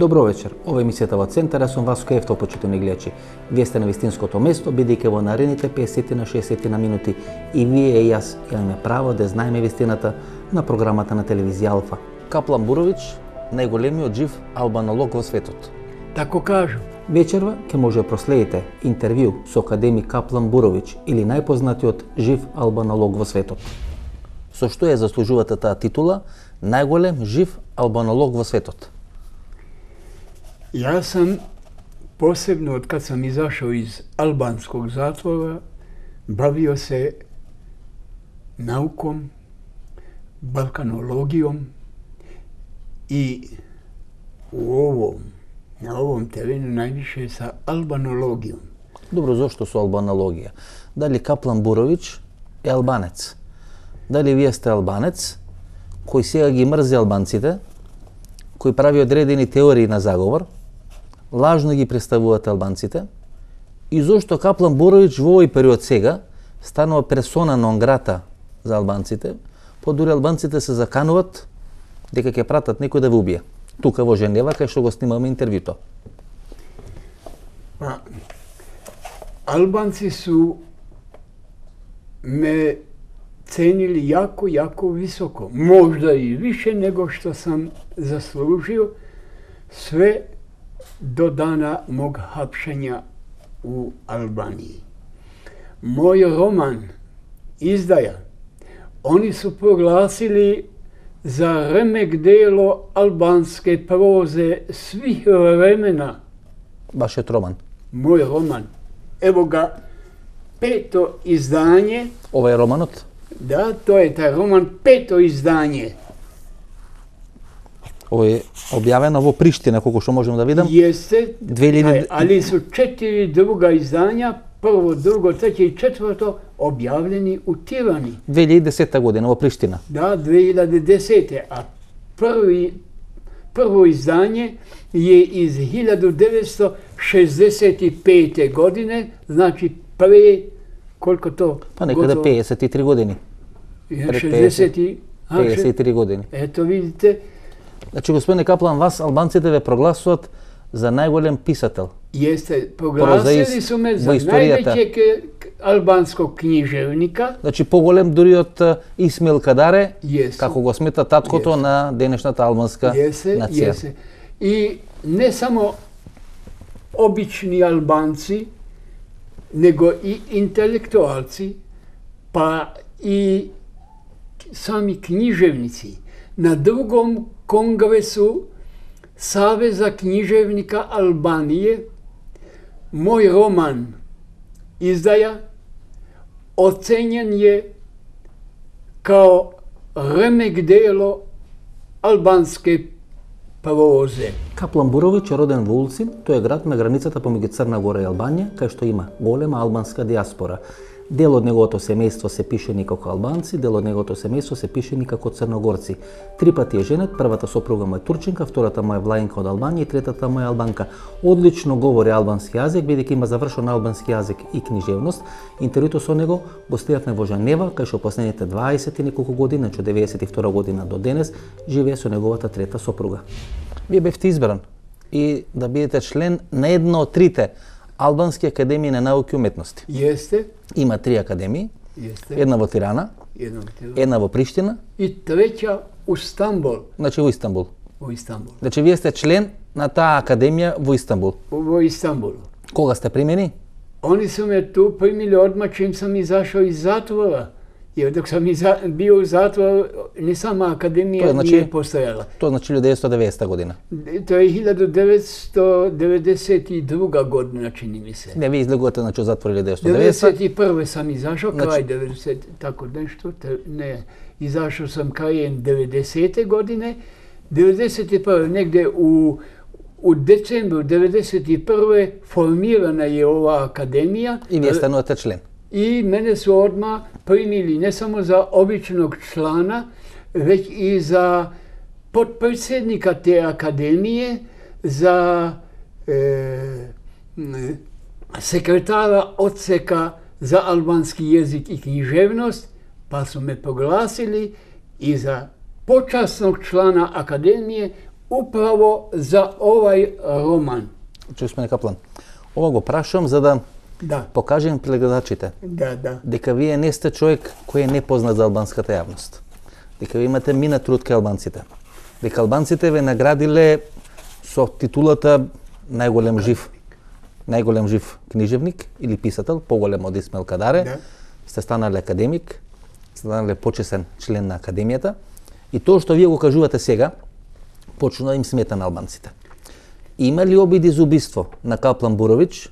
Добро вечер. Ова е емисијата во Центар, јас сум Васко Ефтов, почитувани гледачи. Вие сте на вистинското место, бидејќи во наредните 50 на 60 на минути и вие и јас имаме право да знаеме вистината на програмата на телевизија Алфа. Каплан Бурович, најголемиот жив албанолог во светот. Тако кажу. Вечерва ќе може да проследите интервју со академик Каплан Бурович или најпознатиот жив албанолог во светот. Со што ја заслужувате таа титула најголем жив албанолог во светот? Ja sam posebno od kad sam izašao iz albanskog zatvora bavio se naukom, balkanologijom i na ovom terenu najviše sa albanologijom. Добро, зошто со албанологија? Дали Каплан Бурович е албанец? Дали вие сте албанец кој сега ги мрзи албанците, кој прави одредени теории на заговор, лажно ги представувате албанците, и зошто Каплан Бурович во овој период сега станува персона нон грата за албанците, подури албанците се закануват дека ќе пратат некој да ве убие. Тука во Женева, кај што го снимаме интервјуто. Albanci su me cenili jako, jako visoko. Možda i više nego što sam zaslužio, sve do dana mog hapšenja u Albaniji. Moj roman Izdaja, oni su proglasili za remek delo albanske proze svih vremena. Вашиот роман? Moj roman. Evo ga, 5. izdanje. Ова е романот? Da, to je taj roman, 5. izdanje. Ова е објавено во Приштина, колку што можам да видам. Jeste, 2000... ali su 4 druga izdanja, prvo, drugo, treće i četvrto, objavljeni u Tirani. 2010 година во Приштина. Da, 2010. A prvo izdanje je iz 1965. godine, znači pre, koliko to? Па некаде 53 години. 53 години. Eto vidite. Значи, господине Каплан, вас албанците ве прогласуваат за најголем писател. Jeste, proglasili su me za najvećeg albanskog književnika. Значи, поголем дури од Исмил Кадаре, Jeste. како го смета таткото на денешната албанска нација. Jeste. I ne samo obični Albanci, nego i intelektualci, pa i sami književnici. Na drugom kongresu Saveza književnika Albanije moj roman Izdaja ocenjen je kao remek delo albanske proze. Каплан Бурович е роден во Улцин, тој е град на границата помеѓу Црна Гора и Албанија, кај што има голема албанска диаспора. Дел од неговото семејство се пишени како албанци, дел од неговото семејство се пишени како црногорци. 3 пати е женет, првата сопруга му е турчинка, втората му е влаинка од Албанија и третата му е албанка. Одлично говори албански јазик, бидејќи има завршен албански јазик и книжевност. Интервјуто со него го снимавме во Женева, кај што последните 20 и неколку години, од 92 година до денес, живее со неговата трета сопруга. Вие бевте избран и да бидете член на една од трите албански академии на науки и уметности. Jeste. Има 3 академии, една во Тирана, една во Приштина i treća u Stambol. значи во Истанбул. U Istanbulu. Значи вие сте член на таа академија во Истанбул. U Istanbulu. Кога сте примени? Oni su me tu primili odmah čim sam izašao iz zatvora. Jer dok sam bio u zatvoru, ni sama akademija nije postojala. To znači 1990. godina. To je 1992. godina, čini mi se. Ne, vi izlegujete znači u zatvoru 1990. 91. sam izašao, kraj 90. tako nešto. Ne, izašao sam krajem 90. godine. 91. negdje u decembru 91. formirana je ova akademija. I vi stanujete člen. I mene su odmah primili ne samo za običnog člana, već i za potpredsjednika te akademije, za sekretara odseka za albanski jezik i književnost, pa su me proglasili i za počasnog člana akademije upravo za ovaj roman. Господин Каплан, ова го прашувам за да Да, покажем пред гледачите да. дека вие не сте човек кој е непознат за албанската јавност. Дека ви имате минат труд кај албанците. Дека албанците ве наградиле со титулата најголем жив книжевник или писател, поголем од Исмаил Кадаре. Да. Сте станале академик, сте станале почесен член на академијата и тоа што вие го кажувате сега почна да им смета на албанците. Има ли обиди за убиство на Каплан Бурович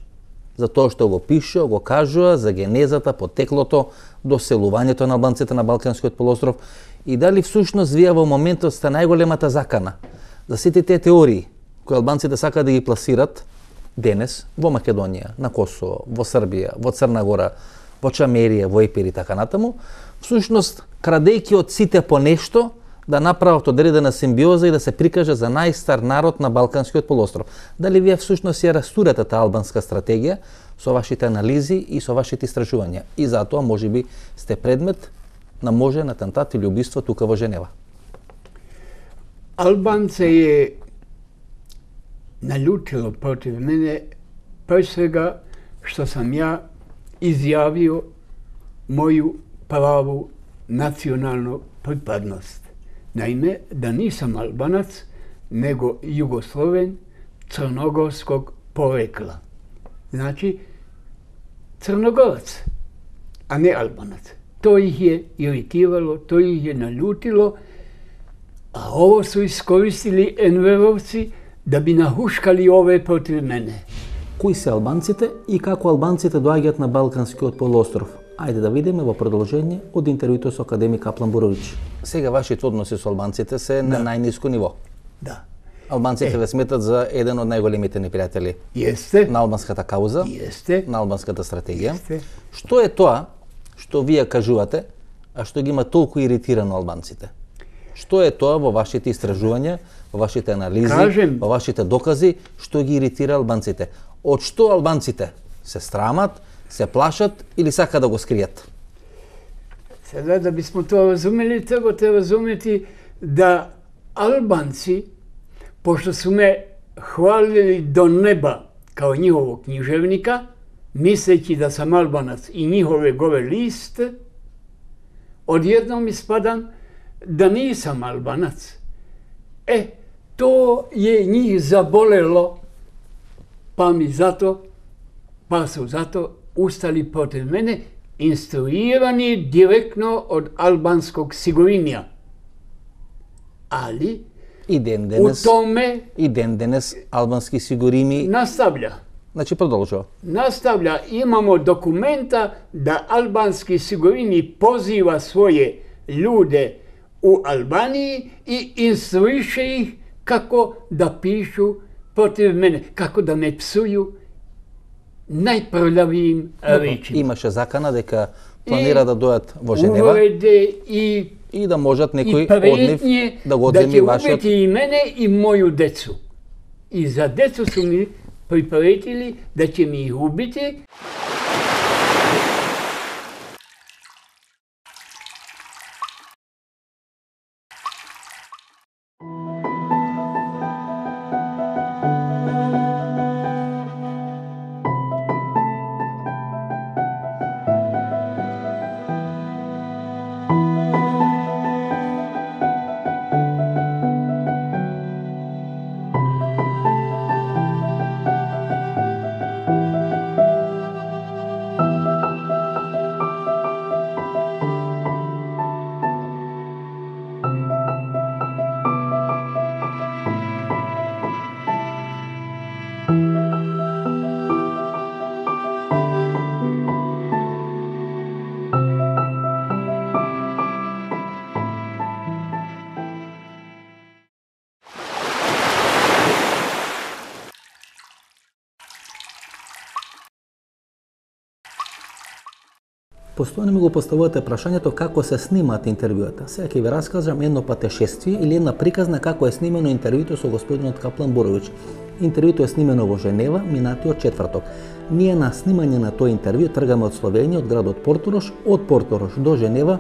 за тоа што го пише, го кажува за генезата, потеклото, доселувањето на албанците на Балканскиот полуостров и дали всушност вие во моментот сте најголемата закана за сите тие теории кои албанците сакаат да ги пласират денес во Македонија, на Косово, во Србија, во Црна Гора, во Чамерија, во Епир и така натаму, всушност крадејќи од сите по нешто да направат одредена симбиоза и да се прикаже за најстар народ на Балканскиот полуостров. Дали вие всушност ја растурате таа албанска стратегија со вашите анализи и со вашите истражувања и затоа можеби сте предмет на можен атентат или убиство тука во Женева? Албанце je naljutilo protiv mene pre svega što sam ja izjavio moju pravu nacionalnu pripadnost. Naime, da nisam Albanac, nego Jugosloven crnogorskog porekla. Znači, Crnogorac, a ne Albanac. To ih je iritiralo, to ih je naljutilo, a ovo su iskoristili NVR-ovci da bi nahuškali ove protiv mene. Кои се албанците и како албанците доаѓаат на Балканскиот полуостров? Ајде да видиме во продолжение од интервјуто со академик Каплан Бурович. Сега вашите односи со албанците се на најниско ниво. Da. Албанците ве сметат за еден од најголемите непријатели Jeste, на албанската кауза, jeste, на албанската стратегија. jeste. Што е тоа што вие кажувате, а што ги има толку иритирано албанците? Што е тоа во вашите истражувања, во вашите анализи, во вашите докази, што ги иритира албанците? Од што албанците се срамат, се плашат или сака да го скријат? Sada da bismo to razumeli, trebate razumeti da Albanci, pošto su me hvalili do neba kao njihovog književnika, misleći da sam Albanac i njihove gore liste, odjednom ispadam da nisam Albanac. To je njih zabolelo, pa su zato ustali protiv mene, instruirani direktno od albanskog Sigurinija. Ali И ден u денес, tome и ден денес албански сигурими, nastavlja. значи продолжува. Imamo dokumenta da albanski Sigurini poziva svoje ljude u Albaniji i instruiše ih kako da pišu protiv mene, kako da me psuju najprljavijim rečima. Имаше закана дека планира да дојат во Женева Uvrede и да можат некој i од нив prijetnje да го da одземи će вашиот. ubiti i mene i moju decu. I za decu su mi priprijetili da će mi ih ubiti. Постојано ми го поставувате прашањето како се снимаат интервјуата. Сега ќе ви раскажам едно патешествие или една приказна како е снимено интервјуто со господинот Каплан Бурович. Интервјуто е снимено во Женева минатиот четврток. Ние на снимање на тој интервју тргаме од Словенија, од градот Порторош. Од Порторош до Женева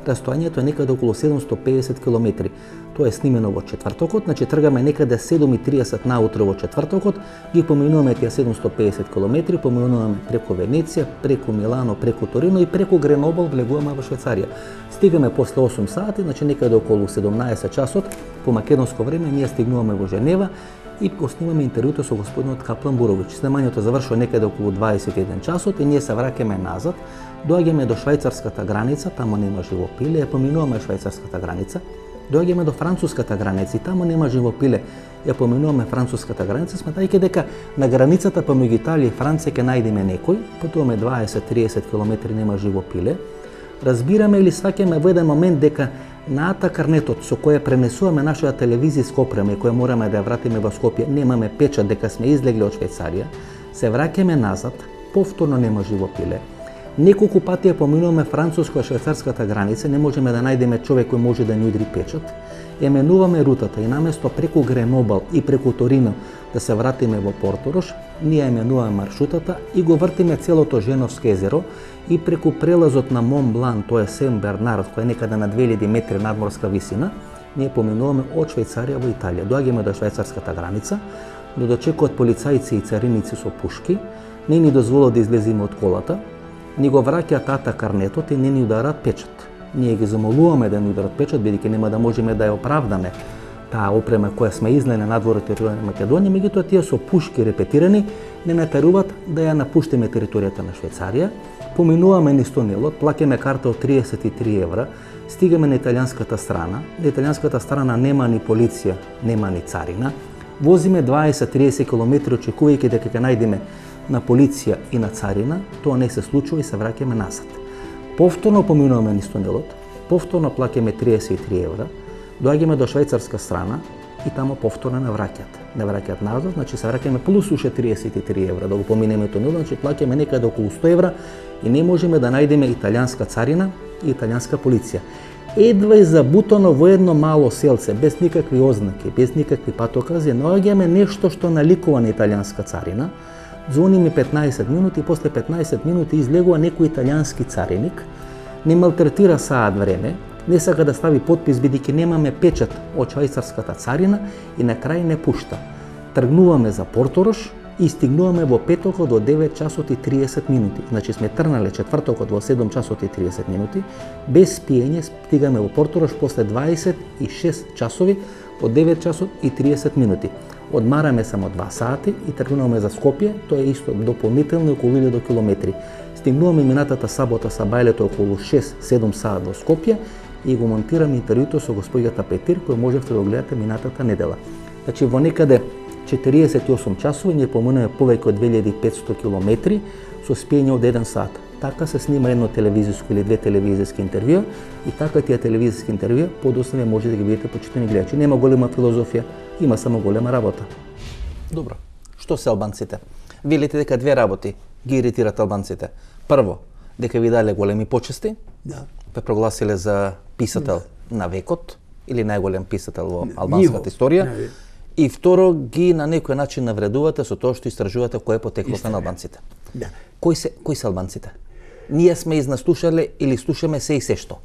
растоањето е некаде околу 750 километри. Тоа е снимено во четвртокот, значи тргаме некаде 7:30 наутро во четвртокот, ги поминуваме тие 750 км, поминуваме преку Венеција, преку Милано, преку Торино и преку Гренобол влегуваме во Швајцарија. Стигаме после 8 сати, значи некаде околу 17 часот по македонско време ние стигнуваме во Женева и го снимаме интервјуто со господинот Каплан Буровиќ. Снимањето завршува некаде околу 21 часот и ние се враќаме назад. Доаѓаме до швајцарската граница, таму нема живопиле, ја поминуваме швајцарската граница. Доаѓаме до француската граница и таму нема живопиле, ја поминуваме француската граница, сметајќи дека на границата помеѓу Италија и Франција ќе најдеме некој, патуваме 20-30 км, нема живопиле. Разбираме или сваќаме во еден момент дека на ата карнетот со која пренесуваме нашата телевизијска опрема и која мораме да ја вратиме во Скопје, немаме печат дека сме излегли од Швајцарија, се враќаме назад, повторно нема живопиле. Неколку пати ја поминуваме француско-швајцарската граница, не можеме да најдеме човек кој може да ни удри печат. Ја менуваме рутата и наместо преку Гренобол и преку Торино да се вратиме во Порторош, ние ја менуваме маршрутата и го вртиме целото Женовско езеро и преку прелазот на Мон Блан, тоа е Сен Бернард, кој е некаде на 2000 метри надморска висина, ние поминуваме од Швајцарија во Италија. Доаѓаме до швајцарската граница, но дочекуваат полицајци и цариници со пушки, не ни дозволат да излеземе од колата, ни го враќаат тата карнетот и не ни ударат печат. Ние ги замолуваме да ни ударат печат, бидејќи нема да можеме да ја оправдаме таа опрема која сме излене надвор од територија на Македонија, меѓутоа тие со пушки репетирани не натеруваат да ја напуштиме територијата на Швајцарија. Поминуваме низ тунелот, плаќаме карта од 33 евра, стигаме на италијанската страна. На италијанската страна нема ни полиција, нема ни царина. Возиме 20-30 км очекувајќи дека ќе најдеме на полиција и на царина, тоа не се случува и се враќаме назад. Повторно поминуваме низ тунелот, повторно плаќаме 33 евра, доаѓаме до швајцарска страна и таму повторно не враќаат назад, значи се враќаме плюс уште 33 евра да го поминеме тунелот, значи плаќаме некаде околу 100 евра и не можеме да најдеме италијанска царина и италијанска полиција. Едва и забутано во едно мало селце, без никакви ознаки, без никакви патокази, наоѓаме нешто што наликува на италијанска царина. Звониме 15 минути и после 15 минути излегува некој италијански цариник, не малтретира саат време, не сака да стави подпис бидејќи немаме печат од швајцарската царина и на крај не пушта. Тргнуваме за Порторош и стигнуваме во петокот до 9 часот и 30 минути. Значи сме тргнале четвртокот во 7 часот и 30 минути, без пиење стигаме во Порторош после 26 часови од 9 часот и 30 минути. Одмараме само 2 сати и тргнуваме за Скопје, тоа е исто дополнително околу 1000 километри. Стигнуваме минатата сабота са бајлето околу 6-7 саат во Скопје и го монтираме интервјуто со господјата Петир, кој можевте да го гледате минатата недела. Значи во некаде 48 часови ние поминуваме повеќе од 2500 километри со спиење од 1 сат. Така се снима едно телевизиско или две телевизиски интервјуа и така тие телевизиски интервјуа подоцна може да ги видите почитани гледачи. Нема голема филозофија, има само голема работа. Добро. Што се албанците? Велите дека две работи ги иритират албанците. Прво, дека ви дале големи почести, ве прогласиле за писател на векот или најголем писател во албанската историја. И второ, ги на некој начин навредувате со тоа што истражувате кој е потеклото на албанците. Кои се албанците? Ние сме изнаслушале или слушаме се и се што.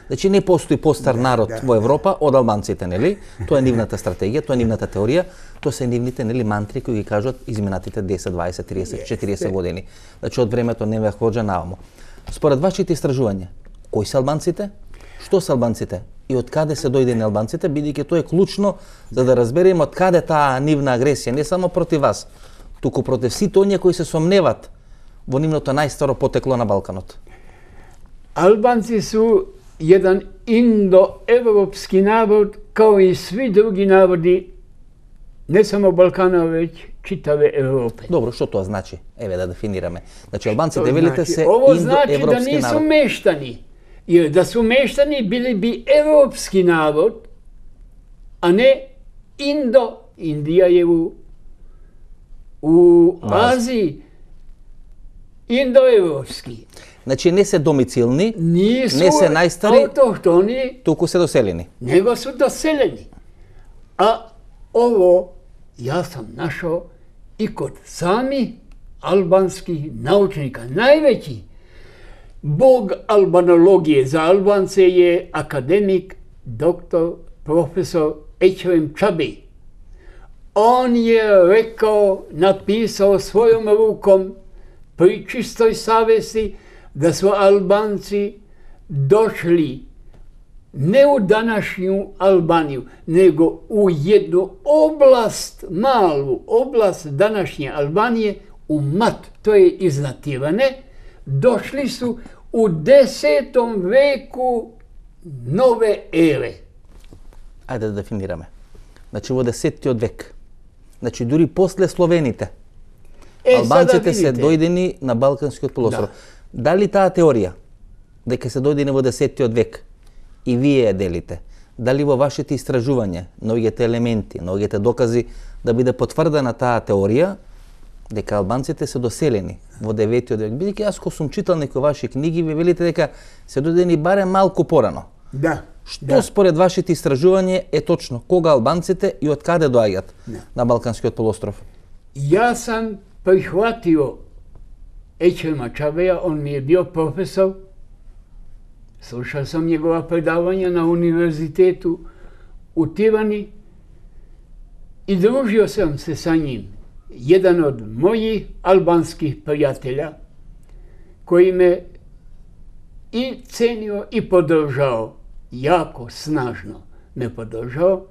Значи не постои постар народ во Европа од албанците, нели? Тоа е нивната стратегија, тоа е нивната теорија, тоа се нивните мантри кои ги кажат изминатите 10, 20, 30, 40 години. Значи од времето не ве ходжа наваму. Според вашите истражувања, кои се албанците? Што се албанците? И од каде се дојдени албанците, бидејќи тоа е клучно за да разбереме од каде таа нивна агресија, не само против вас, туку против сите оние кои се сомневат во нивното најстаро потекло на Балканот. Албанци су еден индоевропски народ, као и сви други народи, не само Балкана, веќе читаве Европе. Добро, што тоа значи? Еве да дефинираме. Значи албанците велите се индоевропски народ. Ово значи да не су мештани. Jer da su meštani bili bi evropski narod, a ne Indija je u Aziji indoevropski. Значи не се домицилни, Nisu не се најстари, autohtoni, туку се доселени. nego su doseljeni. A ovo ja sam našao i kod samih albanskih naučnika, najveći bog albanologije za Albance je akademik dr. profesor Ekrem Čabi. On je rekao, napisao svojom rukom pri čistoj savjesti da su Albanci došli ne u današnju Albaniju, nego u jednu oblast, malu oblast današnje Albanije, u Mat, to je iznad Tirane, došli su u 10. veku nove ere. Ajde da definirаме. Значи во 10. век. Значи дури после словените. Албанците се дојдени на Балканскиот полуостров. Да. Дали таа теорија дека се дојдени во 10. век и вие ја делите? Дали во вашите истражувања, многите елементи, многите докази да биде потврдена таа теорија дека албанците се доселени во 9. век? Бидејќи јас кога сум читал некои ваши книги, ви велите дека се дојдени барем малку порано. Да. Што според вашите истражувања е точно? Кога албанците и од каде доаѓаат на Балканскиот полуостров? Јас сам прихватио Ekrema Čabija, on mi je bio profesor. Slušao sam njegova predavanja na univerzitetu u Tirani i družio sam se sa njim. Jedan od mojih albanskih prijatelja koji me i cenio i podržao, jako snažno me podržao,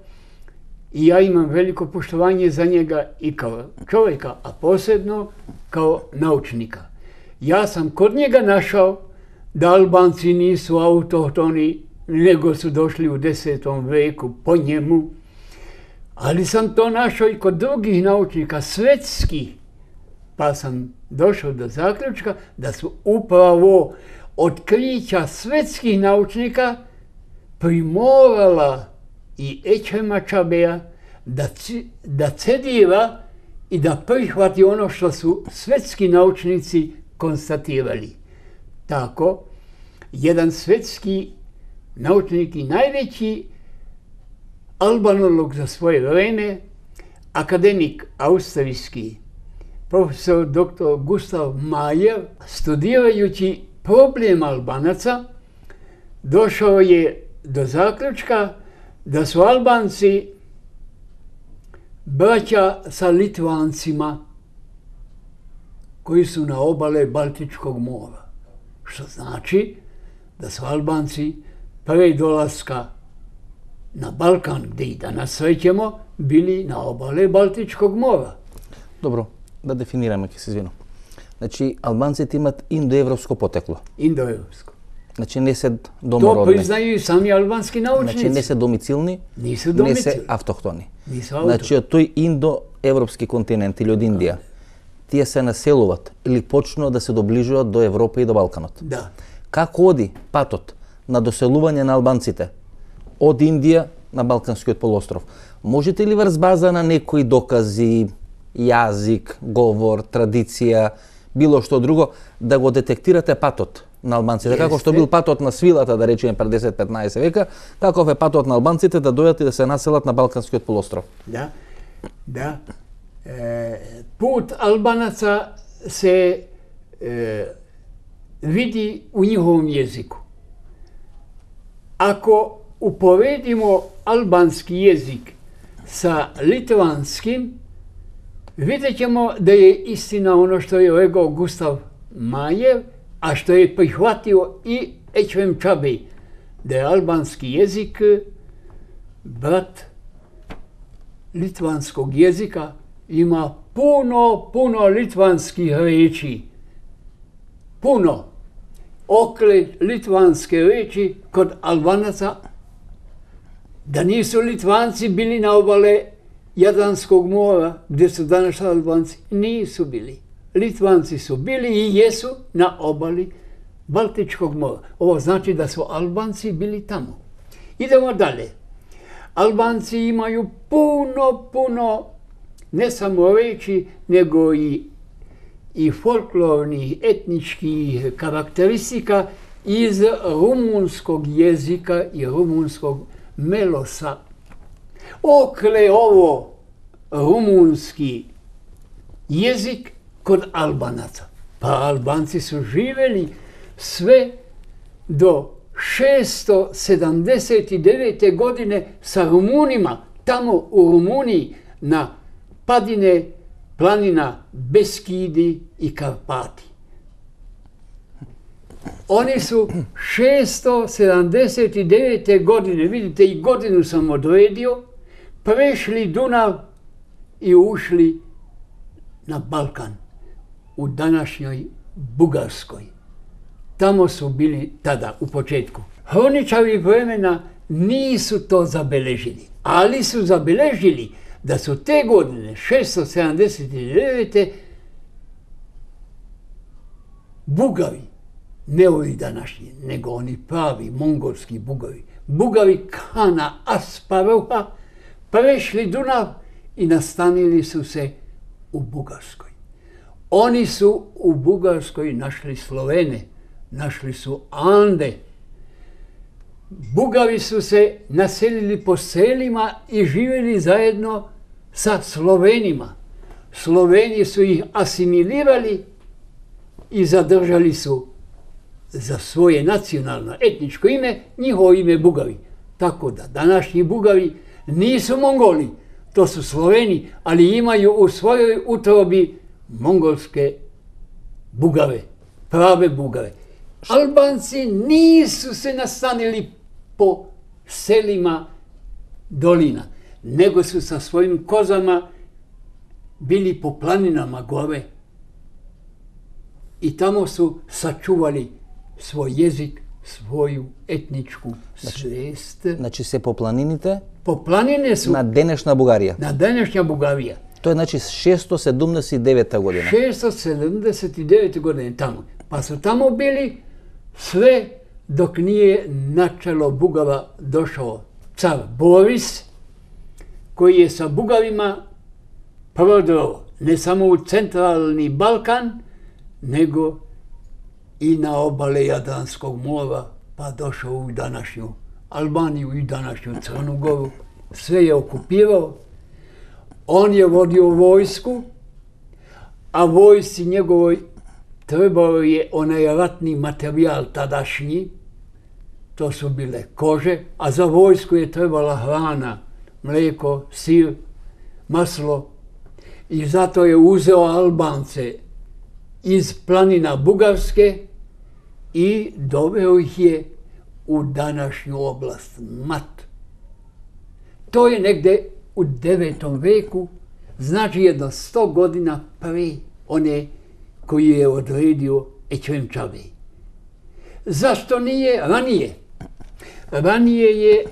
i ja imam veliko poštovanje za njega i kao čovjeka, a posebno kao naučnika. Ja sam kod njega našao da Albanci nisu autohtoni, nego su došli u 10. veku po njemu, ali sam to našao i kod drugih naučnika, svetskih, pa sam došao do zaključka da su upravo otkrića svetskih naučnika primorala i Ekrema Čabija da cedira i da prihvati ono što su svetski naučnici konstatirali. Tako, jedan svetski naučnik i najveći albanolog za svoje vreme, akademik austrijski, profesor dr. Gustav Mayer, studirajući problem Albanaca, došao je do zaključka da su Albanci braća sa Litvancima koji su na obale Baltičkog mora. Što znači da su Albanci pre dolaska na Balkan, gdje i danas srećemo, bili na obale Baltičkog mora. Добро, да дефинираме, ќе се извинам. Значи, албанците имат индоевропско потекло. Индоевропско. Значи, не се домородни. To priznaju i sami albanski naučnici. Значи, не се домицилни, Nisu не domicilni. се автохтони. Nisu autohtoni. Значи, од тој индоевропски континент или од Индија, тие се населуваат или почнуваат да се доближуваат до Европа и до Балканот. Da. Како оди патот на доселување на албанците од Индија на Балканскиот полуостров? Можете ли врз база на некои докази, јазик, говор, традиција, било што друго, да го детектирате патот на албанците? Како што бил патот на свилата, да речеме, пред 10-15 века, каков е патот на албанците да дојдат и да се населат на Балканскиот полуостров? Da, da. Put Albanaca se vidi u njihovom jeziku. Ako uporedimo albanski jezik sa litvanskim, vidjet ćemo da je istina ono što je rekao Gustav Mayer, a što je prihvatio i Ekrem Čabi, da je albanski jezik brat litvanskog jezika, ima puno litvanskih reči. Puno. Okle litvanske reči kod Albanaca, da nisu Litvanci bili na obale Jadranskog mora, gdje su danas Albanci, nisu bili. Litvanci su bili i jesu na obali Baltičkog mora. Ovo znači da su Albanci bili tamo. Idemo dalje. Albanci imaju puno, ne samo reči, nego i folklornih, etničkih karakteristika iz rumunskog jezika i rumunskog melosa. Okle ovo rumunski jezik kod Albanaca. Pa Albanci su živjeli sve do 679. godine sa Rumunima, tamo u Rumuniji, na padine planina Beskidi i Karpati. Oni su 679. godine, vidite i godinu sam odredio, prešli Dunav i ušli na Balkan, u današnjoj Bugarskoj. Tamo su bili tada, u početku. Hroničari vremena nisu to zabeležili, ali su zabeležili da su te godine, 679. Bugari, ne ovi današnji, nego oni pravi mongolski Bugari, Bugari Kana Asparuha, prešli Dunav i nastanili su se u Bugarskoj. Oni su u Bugarskoj našli Slovene, našli su Ande. Bugari su se naselili po selima i živjeli zajedno sa Slovenima. Sloveni su ih asimilirali i zadržali su za svoje nacionalno etničko ime njihovo ime Bugari. Tako da današnji Bugari nisu Mongoli, to su Sloveni, ali imaju u svojoj utrobi mongolske Bugare, prave Bugare. Albanci nisu se nastanili po selima dolina, nego su sa svojim kozama bili po planinama gore i tamo su sačuvali svoj jezik, svoju etničku svijest. Znači se po planiните? Po planine su... Na današnja Bugarija? Na današnja Bugarija. To je znači 679. godina? 679. godine tamo. Pa su tamo bili sve dok nije na čelo Bugara došao car Boris, koji je sa Bugarima prodao ne samo u centralni Balkan, nego i na obale Jadranskog mora, pa došao u današnju Albaniju i današnju Crnu Goru. Sve je okupirao. On je vodio vojsku, a vojsci njegovoj trebao je onaj ratni materijal tadašnji, to su bile kože, a za vojsku je trebala hrana, mlijeko, sir, maslo. I zato je uzeo Albance iz planina Bugarske i doveo ih je u današnju oblast Mat. To je negde u 9. veku, znači jedno 100 godina prije one koji je odredio Ekrem Čabe. Zašto nije ranije? Ranije je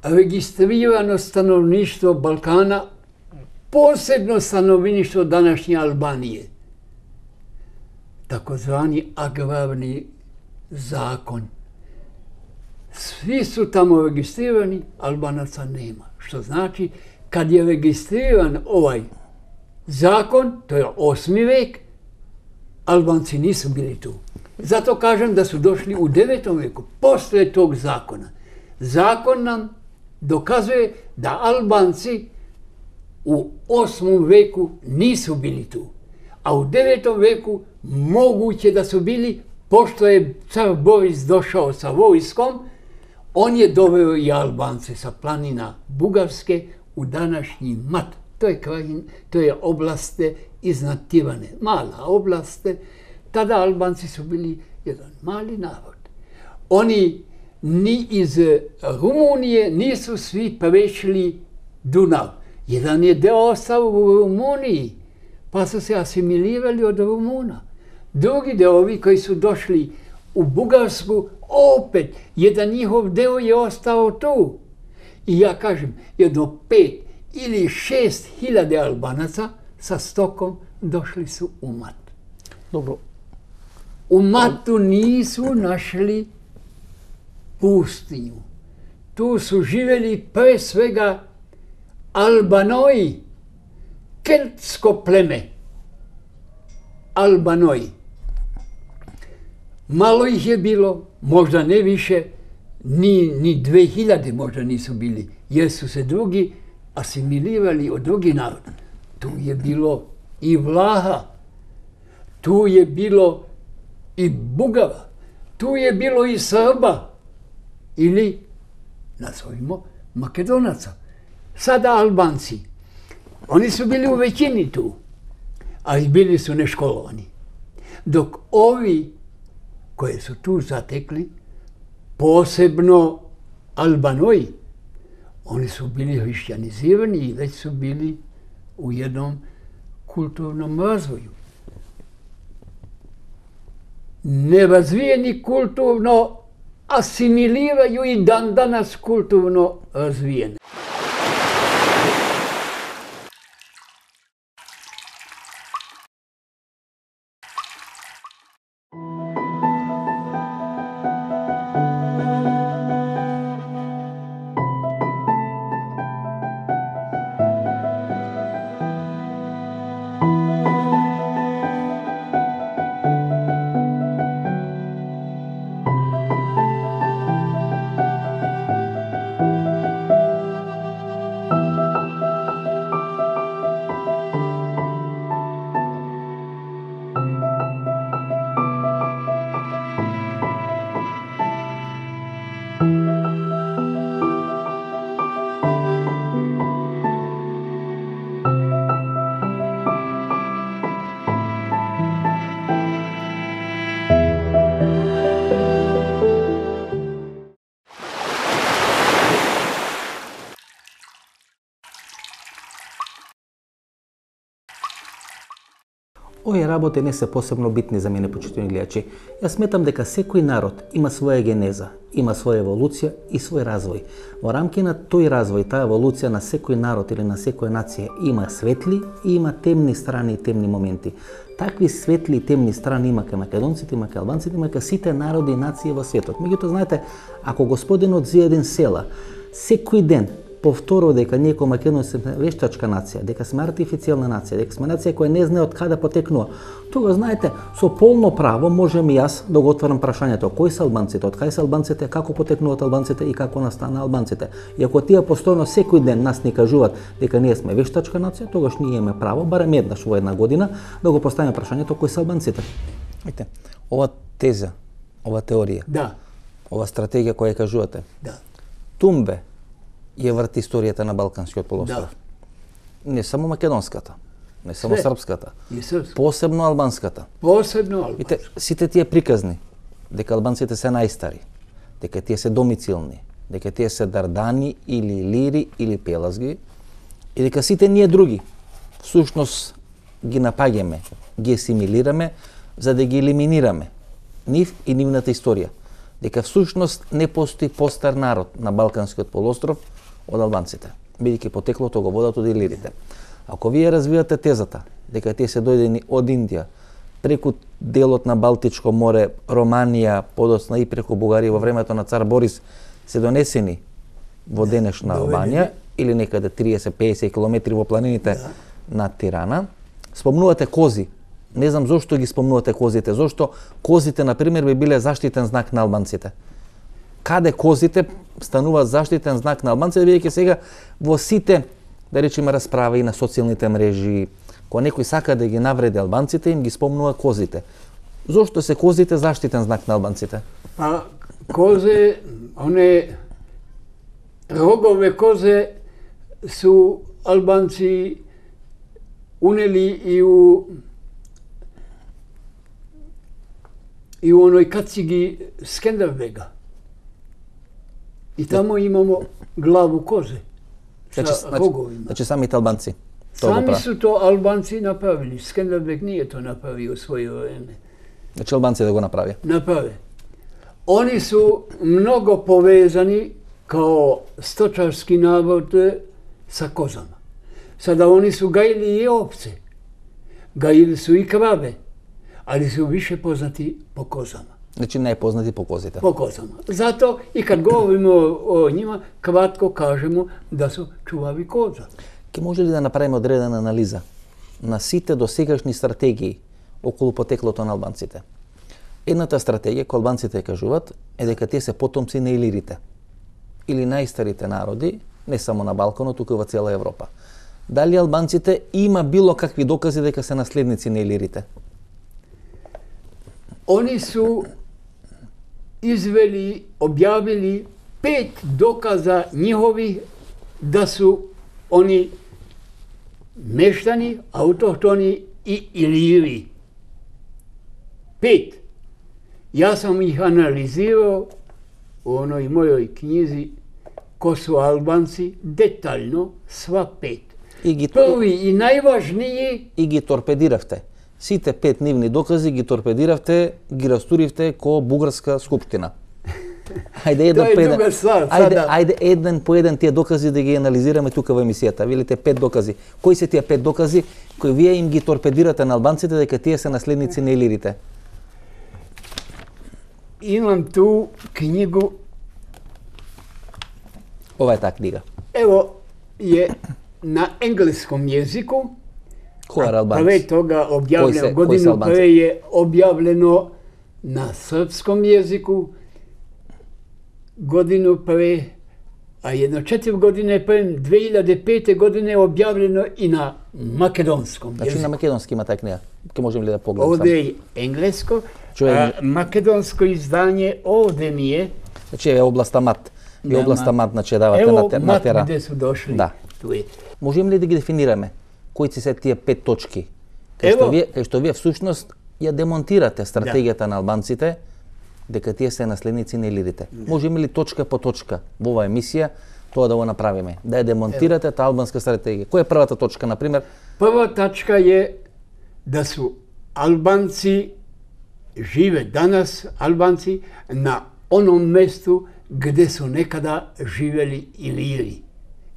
registrirano stanovništvo Balkana, posebno stanovništvo današnje Albanije. Takozvani agrarni zakon. Svi su tamo registrirani, Albanaca nema. Što znači, kad je registriran ovaj zakon, to je 8. vek, Albanci nisu bili tu. Zato kažem da su došli u 9. veku, poslije tog zakona. Zakon nam dokazuje da Albanci u 8. veku nisu bili tu. A u 9. veku moguće da su bili, pošto je car Boris došao sa vojskom, on je doveo i Albance sa planina Bugarske u današnji Mat. To je oblaste iznad Tirane, mala oblaste. Tada Albanci su bili jedan mali narod. Oni ni iz Rumunije nisu svi prešli Dunav. Jedan je deo ostao u Rumuniji, pa su se asimilirali od Rumuna. Drugi deovi koji su došli u Bugarsku, opet, jedan njihov deo je ostao tu. I ja kažem, jedno 5 ili 6 hiljade Albanaca sa stokom došli su u Mat. Dobro. U Matu nisu našli pustinju. Tu su živjeli pre svega Albanoji, keltsko pleme. Albanoji. Malo ih je bilo, možda ne više, ni 2000 možda nisu bili, jer su se drugi asimilirali od drugih naroda. Tu je bilo i Vlaha, tu je bilo i Bugara, tu je bilo i Srba, ili, nazovimo, Makedonaca. Sada Albanci. Oni su bili u većini tu, ali bili su neškolovani. Dok ovi koje su tu zatekli, posebno Albanoji, oni su bili hrišćanizirani i već su bili u jednom kulturnom razvoju. Nerazvijeni kulturno asimiliraju i dan danas kulturno razvijene. Овие работи не се посебно битни за мене, почитувани гледачи. Јас сметам дека секој народ има своја генеза, има своја еволуција и свој развој. Во рамки на тој развој, таа еволуција на секој народ или на секоја нација има светли и има темни страни и темни моменти. Такви светли и темни страни има кај македонците, има кај албанците, има кај сите народи и нации во светот. Меѓутоа, знаете, ако господинот Зијадин Села секој ден повторува дека ние како македонци сме вештачка нација, дека сме артифицијална нација, дека сме нација која не знае од каде потекнува, тога, знаете, со полно право можем и јас да го отворам прашањето кои се албанците, од кај се албанците, како потекнуваат албанците и како настана албанците. И ако тие постојано секој ден нас ни кажуваат дека ние сме вештачка нација, тогаш ние имаме право барем еднаш во една година да го поставиме прашањето кои се албанците. Видите, ова теза, ова теорија, ова стратегија која кажувате, тумбе ја врти историјата на Балканскиот полуостров. Не само македонската, не само српската, посебно албанската. Видите, сите тие приказни дека албанците се најстари, дека тие се домицилни, дека тие се Дардани или Лири или Пелазги и дека сите ние други всушност ги напаѓаме, ги асимилираме за да ги елиминираме нив и нивната историја. Дека всушност не постои постар народ на Балканскиот полуостров од албанците, бидејќи потеклото го водат од илирите. Ако вие развивате тезата дека тие се дојдени од Индија, преку делот на Балтичко море, Романија, подоцна и преку Бугарија во времето на цар Борис се донесени во денешна Албанија или некаде 30-50 километри во планините на Тирана, спомнувате кози. Не знам зошто ги спомнувате козите, зошто козите, например, би биле заштитен знак на албанците. Каде козите стануваат заштитен знак на албанците, бидејќи сега во сите, да речеме, расправи на социјалните мрежи, кога некој сака да ги навреди албанците, им ги спомнува козите. Зошто се козите заштитен знак на албанците? Па козе, рогове козе су албанци унели и у оној кациги Скендербега. И тамо имамо главу козе са роговима. Значи самите албанци? Сами су то албанци направили. Скендербег не е то направил своје време. Значи албанци да го направи? Направи. Они су много повезани као сточарски народ са козама. Сада они су гајили и овце. Гајили су и краве. Ali su više poznati po kozama. Znači najpoznati po kozite. Po kozama. Zato i kad govorimo o njima, kratko kažemo da su čuvavi koza. Ке може ли да направиме одредена анализа на сите досегашни стратегии околу потеклото на албанците? Едната стратегија која албанците кажуваат е дека тие се потомци на илирите или најстарите народи, не само на Балканот, туку во цела Европа. Дали албанците има било какви докази дека се наследници на илирите? Oni su izveli, objavili 5 dokaza njihovi da su oni meštani, autohtoni i Iliri. 5. Ja sam ih analizirao u onoj mojoj knjizi Ko su Albanci, detaljno, sva 5. Prvi i najvažniji... И ги торпедиравте. Сите 5 нивни докази ги торпедиравте, ги растуривте ко бугарска скупштина. Ајде еден по еден тие докази да ги анализираме тука во емисијата. Велите 5 докази. Кои се тие 5 докази кои вие им ги торпедирате на албанците дека тие се наследници на илирите? Имам ту книгу. Ова е таа книга. Ево е на енглеском језику. Кој е албанец? Прве тога објавljeno, годину прве е објавljeno на српском језику. Годину прве, а едно 4 години пред 2005 година е објавljeno и на македонском језику. Значи на македонски има таа книга. Ке можем ли да погледнем? Овде е енглеско, а македонско издање овде ми е. Значи е областа МАТ. И областа МАТ, значи давате на тера. Ево МАТ где су дошли. Да. Можем ли да ги дефинираме? Кои се тие 5 точки? Кај што вие всушност ја демонтирате стратегијата на албанците дека тие се наследници на илирите. Можеме ли точка по точка во оваа емисија тоа да го направиме? Да ја демонтирате таа албанска стратегија. Која е првата точка, например? Прва точка е да су албанци живе данас албанци на оном месту где су некада живели илири.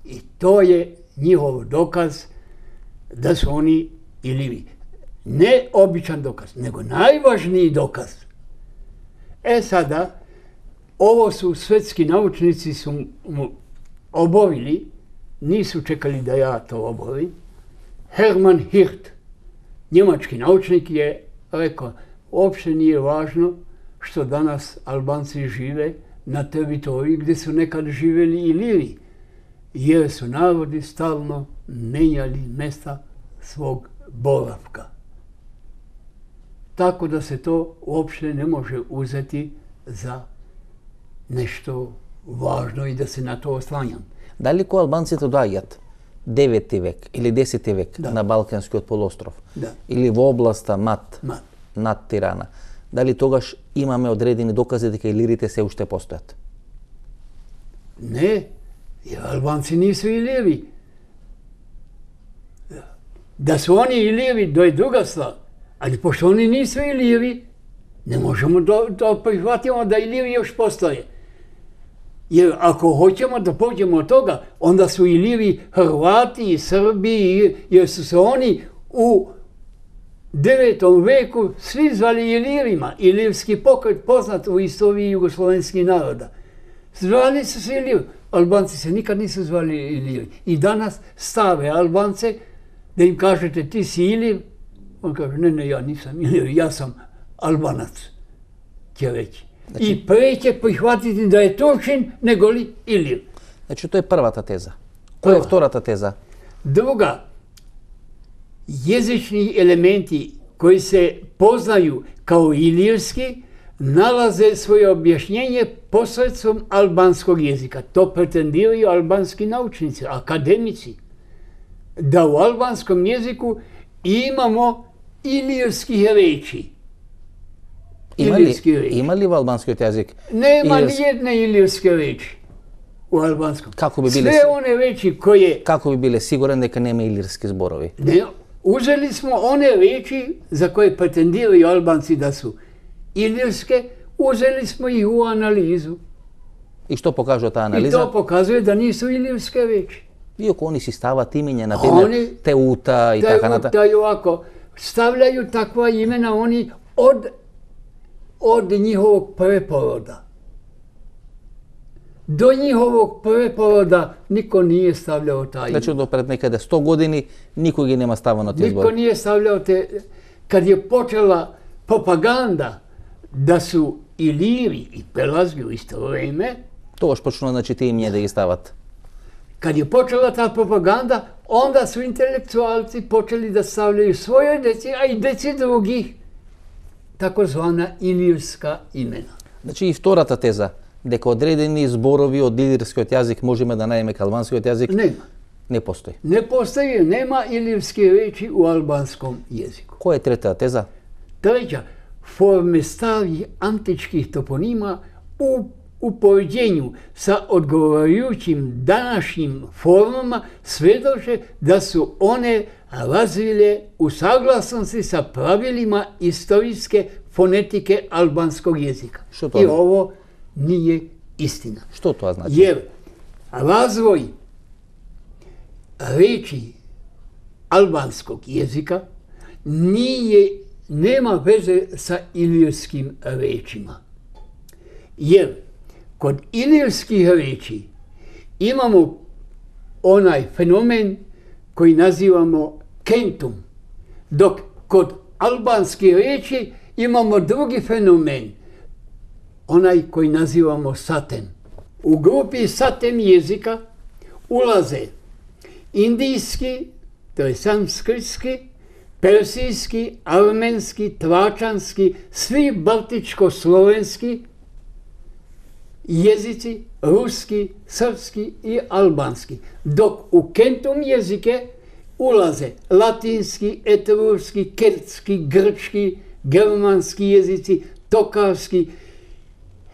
И тоа е njihov dokaz da su oni Iliri. Ne običan dokaz, nego najvažniji dokaz. Sada, ovo su svetski naučnici su mu obavili, nisu čekali da ja to obavim. Hermann Hirt, njemački naučnik, je rekao, uopšte nije važno što danas Albanci žive na teritoriji gdje su nekad živjeli Iliri, jer su narodi stalno menjali mesta svog boravka. Tako da se to uopšte ne može uzeti za nešto važno i da se na to oslanjam. Дали кога албанците доаѓаат 9 век или 10 век на Балканскиот полуостров или во областа МАТ над Тирана, дали тогаш имаме одредени докази дека илирите се уште постојат? Не, албанци нису илири. Da su oni Iliri, to je druga stvar. Ali pošto oni nisu Iliri, ne možemo da prihvatimo da Iliri još postoje. Jer ako hoćemo da pođemo od toga, onda su Iliri Hrvati i Srbi, jer su se oni u 9. veku svi zvali Ilirima. Ilirski pokret poznat u istoriji jugoslovenskih naroda. Zvali su se Iliri. Albanci se nikad nisu zvali Iliri. I danas stave Albance, da im kažete ti si Ilir, on kaže ne, ja nisam Ilir, ja sam Albanac, će reći. I pre će prihvatiti da je Turčin nego li Ilir. Znači to je prvata teza. Koja je vtorata teza? Druga, jezični elementi koji se poznaju kao ilirski nalaze svoje objašnjenje posredstvom albanskog jezika. To pretendiraju albanski naučnici, akademici. Da u albanskom jeziku imamo ilirskih reči. Ima li u albanskoj jezik? Nema nijedne ilirske reči u albanskom. Kako bi bile, sve one reči koje... Kako bi bile siguran neka nema ilirski zborovi? Ne, uzeli smo one reči za koje pretendiraju Albanci da su ilirske, uzeli smo ih u analizu. I što pokaže ta analiza? I to pokazuje da nisu ilirske reči. Iako oni si stavati imenja, na primjer Teuta i tako nata. Teuta i ovako. Stavljaju takva imena oni od njihovog preporoda. Do njihovog preporoda niko nije stavljao taj ime. Znači do pred nekada 100 godini niko gi nema stavano te zbor. Niko nije stavljao te... Kad je počela propaganda da su Iliri i Pelazgi u isto vreme... To još počnu znači te imena da gi stavat. Kad je počela ta propaganda, onda su intelektualci počeli da stavljaju svoje deci, a i deci drugih, takozvana ilirska imena. Znači i vtorата теза, Дека одредени зборови од илирскиот јазик можеме да најдеме кај албанскиот јазик? Нема. Не постои. Не постои, нема илирски речи у албанском језику. Која е третата теза? Treća, forme starih antičkih toponima u poređenju sa odgovarajućim današnjim formama svedoče da su one razvile u saglasnosti sa pravilima istorijske fonetike albanskog jezika. I ovo nije istina. Što to znači? Jer razvoj reči albanskog jezika nema veze sa ilirskim rečima. Jer kod ilirskih reči imamo onaj fenomen koji nazivamo kentum, dok kod albanskih reči imamo drugi fenomen, onaj koji nazivamo satem. U grupi satem jezika ulaze indijski, to je sanskritski, persijski, armenski, tračanski, svi baltičko-slovenski jezici, ruski, srpski i albanski. Dok u kentum jezike ulaze latinski, etrurski, keltski, grčki, germanski jezici, tokarski,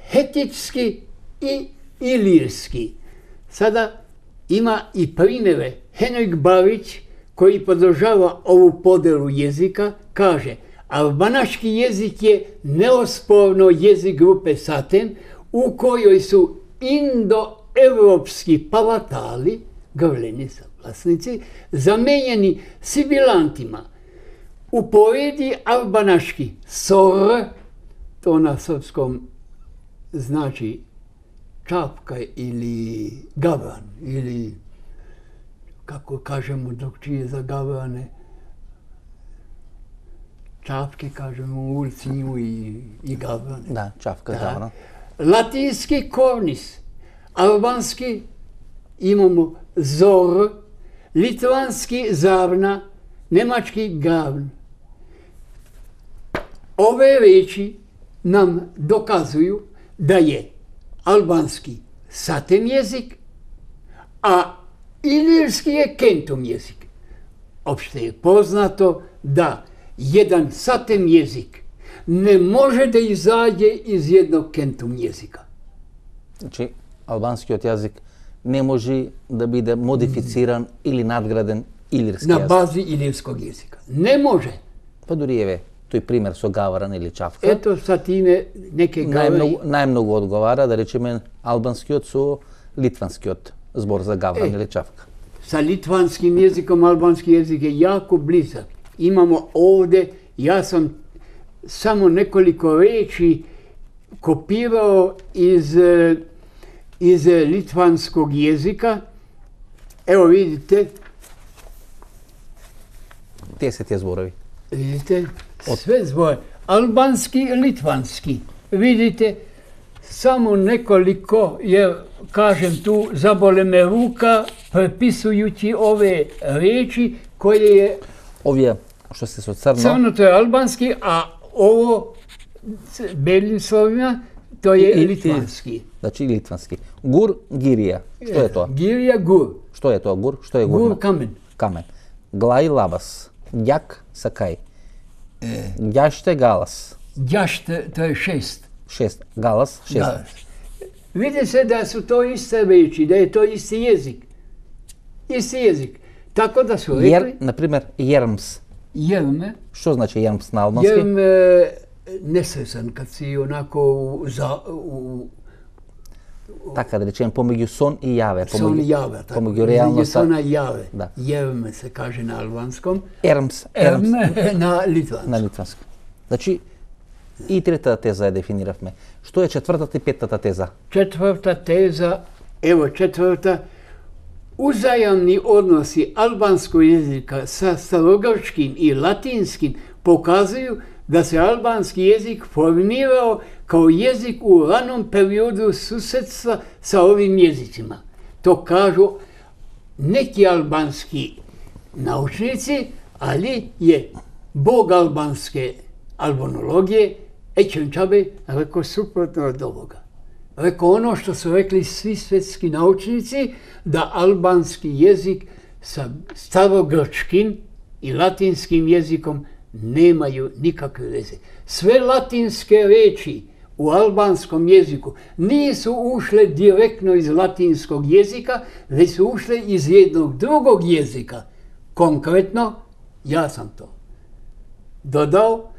hetitski i ilirski. Sada ima i primjere. Henrik Barić, koji podržava ovu podelu jezika, kaže: albanaški jezik je neosporno jezik grupe satem u kojoj su indoevropski palatali, grleni saglasnici, zamenjeni sibilantima. U povedi albanaški sor, to na srpskom znači čapka ili gavran, ili kako kažemo drugčije za gavrane, čapke kažemo u Ulcinju i gavrane. Da, čapka, gavran. Latinski kornis, albanski imamo zor, litvanski zarna, nemački gavn. Ove reči nam dokazuju da je albanski satem jezik, a ilirski je kentum jezik. Opšte je poznato da jedan satem jezik ne može da izađe iz jednog kentum jezika. Znači, albanskiот јазик не може да биде модифициран или надграден илирски јазик. На бази илирскog jezika. Ne može. Па дури еве, тој пример со гавран или чавка. Ето са тиме неке гаври. Најмногу одговара, да речеме, албанскиот со литванскиот збор за гавран или чавка. Sa litvanskim jezikom albanski jezik je jako blizak. Imamo ovde, ja sam samo nekoliko reči kopirao iz litvanskog jezika. Evo vidite. Те се тие зборови. Vidite, sve zbore. Albanski i litvanski. Vidite, samo nekoliko, jer kažem tu, zabole me ruka prepisujući ove reči koje je... Ovije, što ste so crno... Crno to je albanski, a ovo belim slovima to je litvanski. Znači litvanski. Gur, girija. Što je to? Girija, gur. Što je to gur? Što je gur? Gur, kamen. Kamen. Glaj, labas. Gjak, sakaj. Gjašte, galas. Gjašte, to je 6. 6. Galas, 6. Vidi se da su to iste reči, da je to isti jezik. Isti jezik. Tako da su rekli... Na primjer, jerms. Jerme. Što znači jerms na albanski? Jerm nesresan, kad si onako Така да речем, помеѓу сон и јаве. Сон и јаве, така. Помеѓу реалноста. Сона и јаве. Да. Jerme se kaže na albanskom. Ермс. На литванском. На литванском. Значи, и третата теза ја дефиниравме. Што е четвртата и петата теза? Четврта теза, ево четврта, uzajamni odnosi albanskog jezika sa starogrčkim i latinskim pokazuju da se albanski jezik formirao kao jezik u ranom periodu susjedstva sa ovim jezicima. To kažu neki albanski naučnici, ali je bog albanske albanologije Ećen Čabe rekao suprotno od ovoga. rekao ono što su rekli svi svjetski naučnici, da albanski jezik sa starogrčkim i latinskim jezikom nemaju nikakve veze. Sve latinske riječi u albanskom jeziku nisu ušle direktno iz latinskog jezika, već su ušle iz jednog drugog jezika. Konkretno, ja sam to dodao,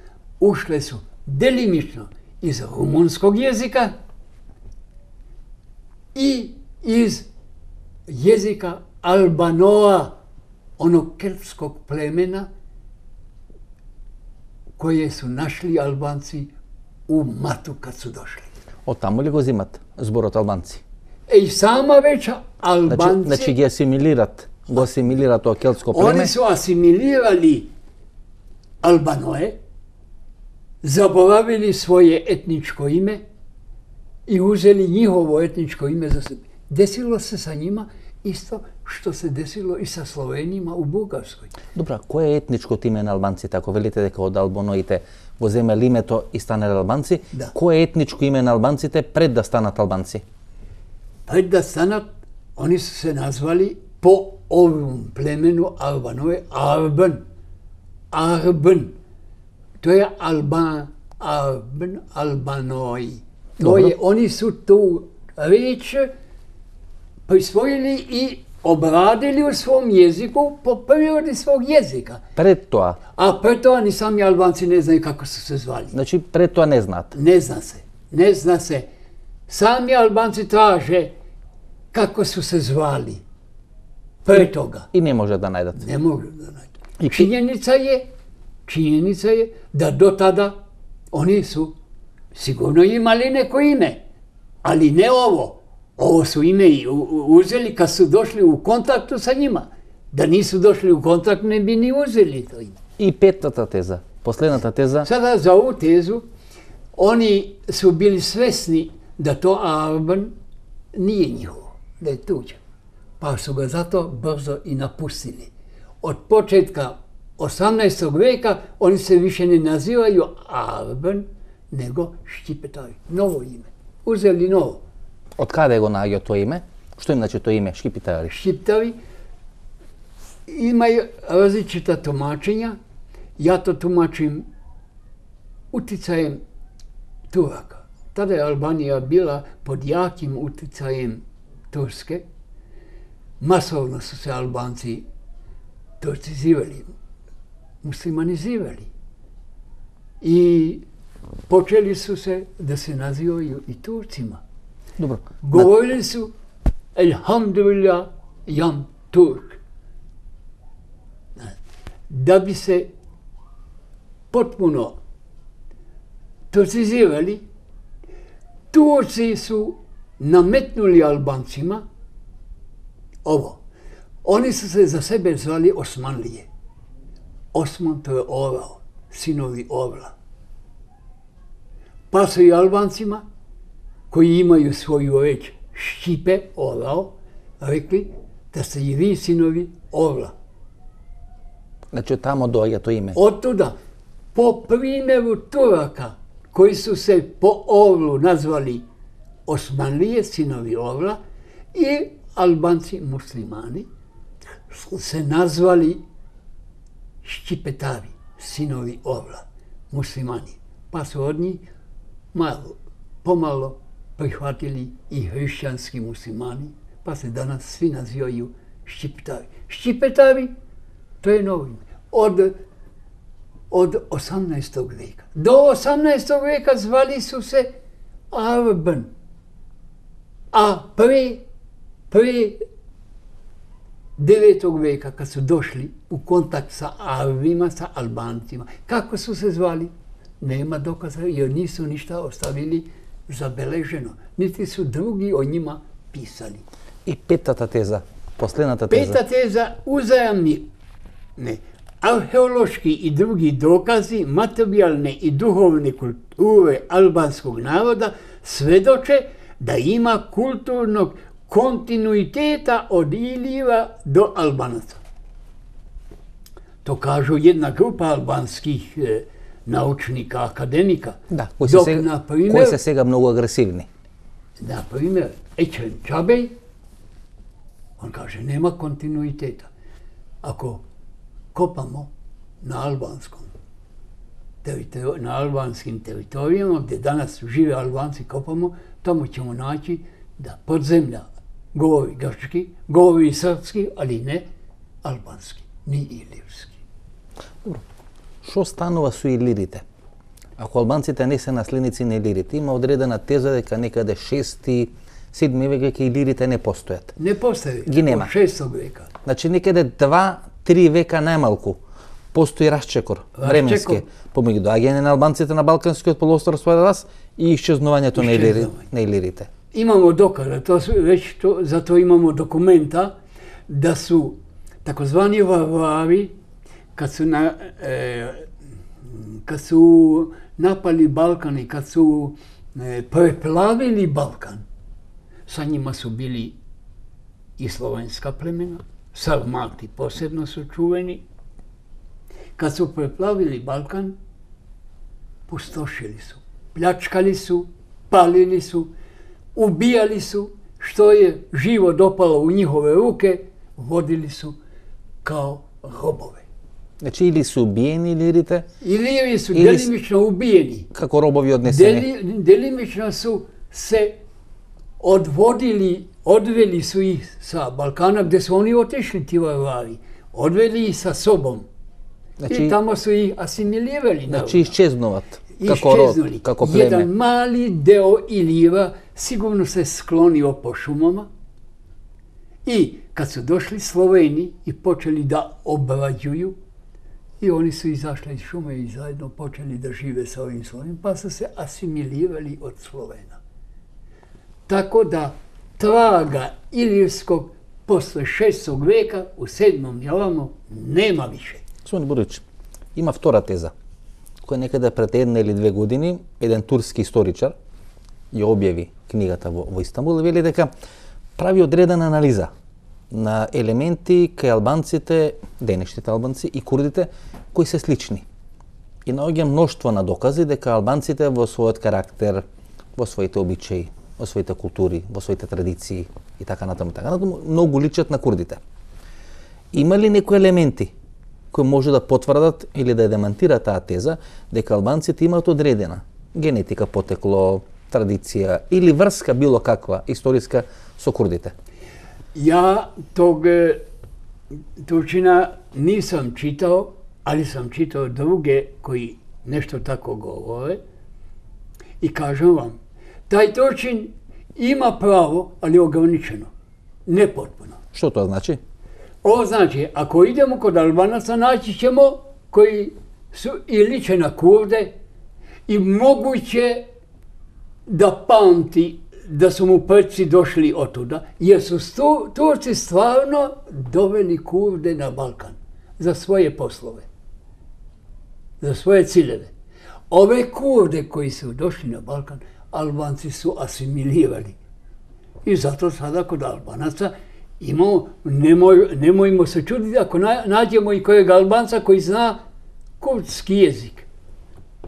ušle su delimično iz rumunskog jezika i iz jezika Albanoa, onog keltskog plemena koje su našli Albanci u Matu kad su došli. Od tamo li go zimat, zborot Albanci? I sama već Albanci... Znači go asimilirat to keltsko pleme? Oni su asimilirali Albanoe, zaboravili svoje etničko ime i uzeli njihovo etničko ime za sebe. Desilo se sa njima isto što se desilo i sa Slovenima u Bugarskoj. Добра, кое е етничкото име на албанците? Ако велите дека од албаноите го земели името и станале албанци, Да. кое е етничко име на албанците пред да станат албанци? Пред да станат, oni su se nazvali po ovom plemenu Albanoe Arben. Arben. To je Arben, Albanoji. Oni su tu riječ prisvojili i obradili u svom jeziku po prirodi svog jezika. Пред тоа. A pre toga ni sami Albanci ne znaju kako su se zvali. Значи пред тоа не знаат. Ne zna se. Sami Albanci traže kako su se zvali. Pre toga. И не може да најдат. Ne mogu da nađu. I Činjenica je da do tada oni su sigurno imali neko ime, ali ne ovo. Ovo su ime uzeli kad su došli u kontaktu sa njima. Da nisu došli u kontakt, ne bi ni uzeli to ime. И петата теза, последната теза, Sada za ovu tezu, oni su bili svesni da to Arban nije njihovo, da je tuđe. Pa su ga zato brzo i napustili. Od početka 18. veka oni se više ne nazivaju Arban, nego Šćipetari. Novo ime. Uzeli novo. од каде го наоѓа тоа име? Што им значи тоа име? Шкипитари. Šćiptari imaju različita tumačenja. Ja to tumačim uticajem Turaka. Tada je Albanija bila pod jakim uticajem Turske. Masovno su se Albanci turcizirali, muslimanizirali. I počeli su se da se nazivaju i Turcima. Добро. Govorili su Elhamdulillah jam Turk. Da bi se potpuno turcizirali, Turci su nametnuli Albancima ovo. Oni su se za sebe zvali Osmanlije. Osman to je orao, sinovi orla. Pa su i Albancima, koji imaju svoju reč Šćipe, orao, rekli da ste i vi sinovi orla. Значи тамо доаѓа тоа име. Od tuda, po primjeru Turaka, koji su se po orlu nazvali Osmanlije, sinovi orla, i Albanci muslimani su se nazvali Šćipetari, sinovi orla, muslimani. Pa su od njih pomalo prihvatili i hrišćanski muslimani, pa se danas svi nazivaju Šćipetari. Šćipetari, to je novo ime. Od 18. veka. Do 18. veka zvali su se Arban. A pre 9. veka, kad su došli u kontakt sa Arvima, sa Albancima, kako su se zvali? Nema dokaza, jer nisu ništa ostavili zabeleženo. Niti su drugi o njima pisali. И петата теза, последната теза. Peta teza, uzajamni arheološki i drugi dokazi materijalne i duhovne kulture albanskog naroda svedoče da ima kulturnog kontinuiteta od Iliva do Albanaca. To kažu jedna grupa albanskih naučnika, akademika. Да, Dok, na primjer, кои се сега многу агресивни. na primjer, Ećen Čabej, on kaže, nema kontinuiteta. Ako kopamo na albanskim teritorijama, gdje danas žive Albanci, kopamo, tamo ćemo naći da podzemlja govori grčki, govori srpski, ali ne albanski, ni ilirski. Dobro. Što станува со илирите? Ако албанците не се наследници на илирите, има одредена теза дека некаде 6-7 век ќе илирите не постојат. Не постои. Ги нема. 6 века. Значи некаде 2-3 века најмалку постои расчекор временски помеѓу доаѓање на албанците на Балканскиот полуостров според вас и исчезнувањето на илирите. Имамо доказа, зато имамо документа да су такозвани варвари kad su napali Balkan i kad su preplavili Balkan, sa njima su bili i slovenska plemena, Sarmati posebno su čuveni. Kad su preplavili Balkan, pustošili su, pljačkali su, palili su, ubijali su, što je živo dopalo u njihove ruke, vodili su kao robove. Значи или се убиени илирите, Iliri su delimično ubijeni. како робови однесени. Delimično su se odveli su ih sa Balkana gdje su oni otišli, ti varvari. Odveli ih sa sobom. I tamo su ih asimilirali. Значи исчезнуват како род, како племе. Jedan mali deo Ilira sigurno se sklonio po šumama i kad su došli Sloveni i počeli da obrađuju, i oni su izašli iz šume i zajedno počeli da žive sa ovim Slovenima, pa su se asimilirali od Slovena. Tako da traga ilirskog posle 6. veka u 7. i ovamo nema više. Сони Бурич, има втора теза, која некаде пред 1 или 2 години еден турски историчар ја објави книгата во Истанбул и вели дека прави одредена анализа на елементи кај албанците, денешните албанци и курдите, кои се слични. И наоѓа мноштво на докази дека албанците во својот карактер, во своите обичаи, во своите култури, во своите традиции и така натаму, многу личат на курдите. Има ли некои елементи кои може да потврдат или да демантираат таа теза дека албанците имаат одредена генетика, потекло, традиција или врска било каква историска со курдите? Ja tog Turčina nisam čitao, ali sam čitao druge koji nešto tako govore i kažem vam, taj Turčin ima pravo, ali ograničeno, ne potpuno. Što to znači? Ovo znači, ako idemo kod Albanaca, naći ćemo koji su i liče na Kurde i moguće da pamti da su mu preci došli otuda, jer su Turci stvarno doveli Kurde na Balkan za svoje poslove, za svoje ciljeve. Ove Kurde koji su došli na Balkan, Albanci su asimilirali. I zato sada kod Albanaca imamo, nemojmo se čuditi ako nađemo i kojeg Albanca koji zna kurdski jezik.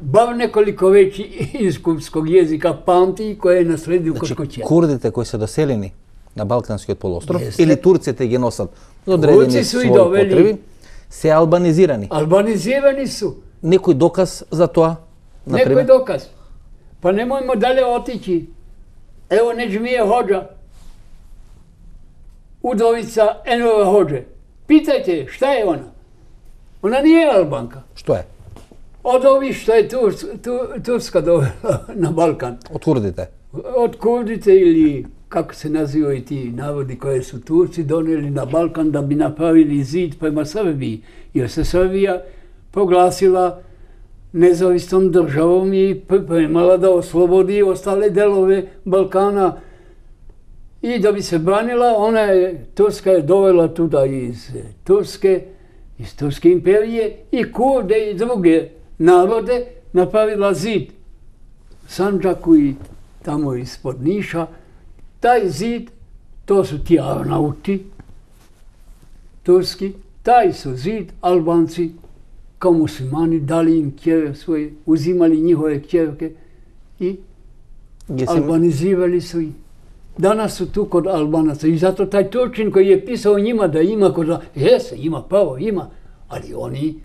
Bar nekoliko veći iz kurdskog jezika pamti koje je nasledio kod kuće. Курдите кои се доселени на Балканскиот полуостров или турците ги носат одредени своји потреби, се албанизирани. Albanizirani su. Некој доказ за тоа? Некој dokaz. Pa nemojmo dalje otići. Evo Nedžmije Hodža, udovica Envera Hodže. Pitajte šta je ona? Ona nije Albanka. Što je? Od ovih što je Turska dovela na Balkan. Od Kurdite? Od Kurdite ili kako se nazivaju ti narodi koje su Turci doneli na Balkan da bi napravili zid prema Srbiji. Jer se Srbija proglasila nezavisnom državom i pripremala da oslobodi ostale delove Balkana. I da bi se branila, Turska je dovela tuda iz Turske imperije i Kurde i druge narode, napravila zid Sandžaku i tamo ispod Niša. Taj zid, to su ti Arnauti, turski, taj su zid Albanci kao muslimani dali im kćere svoje, uzimali njihove kćerke i Albanizirali su ih. Danas su tu kod Albanaca i zato taj Turčin koji je pisao njima da ima kod... Jeste, ima pravo, ima. Ali oni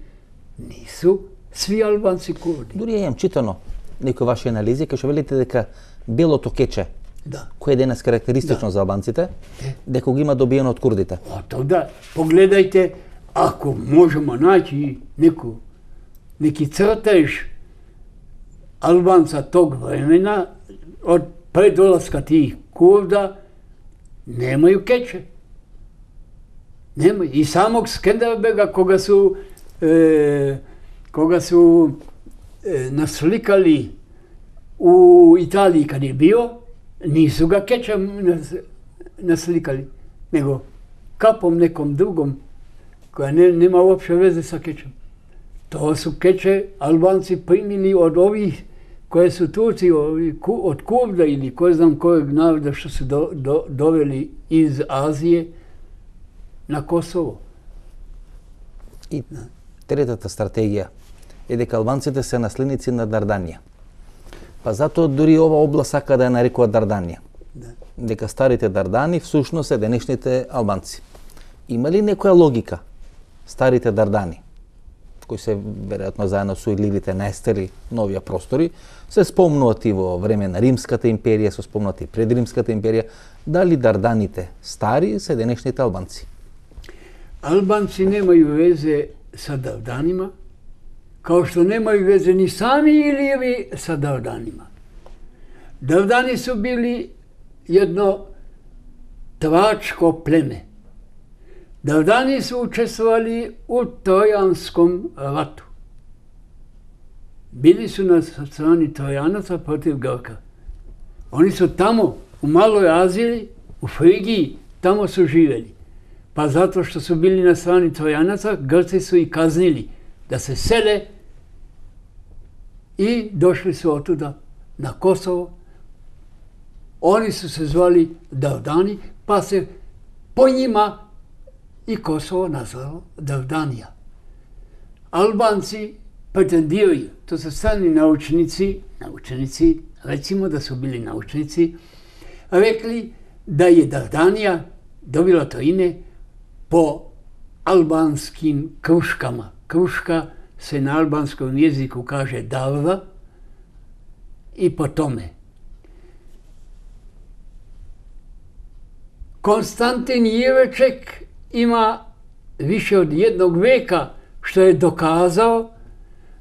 nisu svi Albanci Kurdi. Дури ја имам читано некои ваши анализи, кај што велите дека белото кече, кој е денес карактеристично за албанците, дека го има добиено од курдите. A to da, pogledajte, ako možemo naći neki crtež Albanca tog vremena, od predolaska tih Kurda, nemaju keče. Nemaju. I samog Skenderbega, koga su naslikali u Italiji kad je bio, nisu ga kečem naslikali, nego kapom nekom drugom, koja nema uopće veze sa kečem. To su keče Albanci primili od ovih koje su Turci, od Kurda ili ko znam kojeg naroda što su doveli iz Azije na Kosovo. И третата стратегија е дека албанците се наследници на Дарданија. Па затоа дури ова област сака да ја нарекува Дарданија. Дека старите Дардани всушност се денешните албанци. Има ли некоја логика старите Дардани, кои се веројатно заедно со Илирите наестели новија простори, се спомнуват и во време на Римската империја, се спомнуват и пред Римската империја, дали Дарданите стари се денешните албанци? Albanci nemaju veze sa Dardanima, kao što nemaju veze ni sami Iliri sa Dardanima. Dardani su bili jedno tvačko pleme. Dardani su učestvovali u Trojanskom ratu. Bili su na strani Trojanaca protiv Grka. Oni su tamo, u Maloj Aziji, u Frigiji, tamo su živjeli. Pa zato što su bili na strani Trojanaca, Grci su ih kaznili da se sele i došli su otuda na Kosovo. Oni su se zvali Dardani, pa se po njima i Kosovo nazvalo Dardanija. Albanci pretendiraju, to su strani naučnici, recimo da su bili naučnici, rekli da je Dardanija dobila to ime po albanskim kruškama. Kruška se na albanskom jeziku kaže darva i po tome. Konstantin Jireček ima više od jednog veka što je dokazao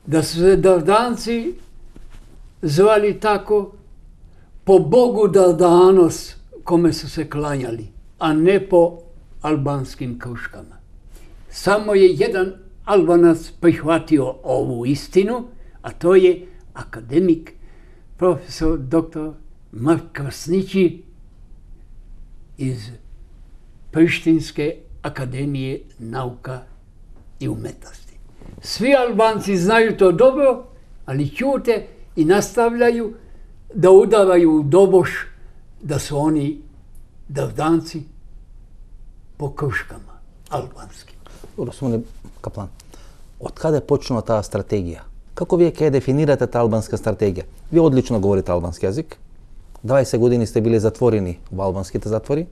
da su se Dardanci zvali tako po bogu Dardanos kome su se klanjali, a ne po albanskim kruškama. Samo je jedan Albanac prihvatio ovu istinu, a to je akademik, profesor dr. Mark Krasnići iz Prištinske akademije nauka i umetnosti. Svi Albanci znaju to dobro, ali ćute i nastavljaju da udaraju doboš da su oni Dardanci po kruškama, albanski. Господине Каплан, од каде почнува таа стратегија? Како вие ќе дефинирате таа албанска стратегија? Вие одлично говорите албански јазик. 20 години сте биле затворени во албанските затвори.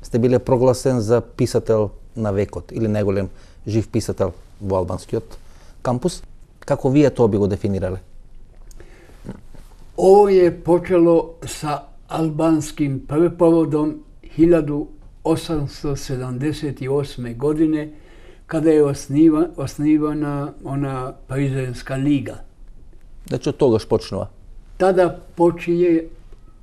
Сте биле прогласен за писател на векот или најголем жив писател во албанскиот кампус. Како вие тоа би го дефинирале? Ovo je počelo sa albanskim preporodom 1878. godine kada je osnivana ona Prizrenska liga. Значи од тогаш почнува? Tada počinje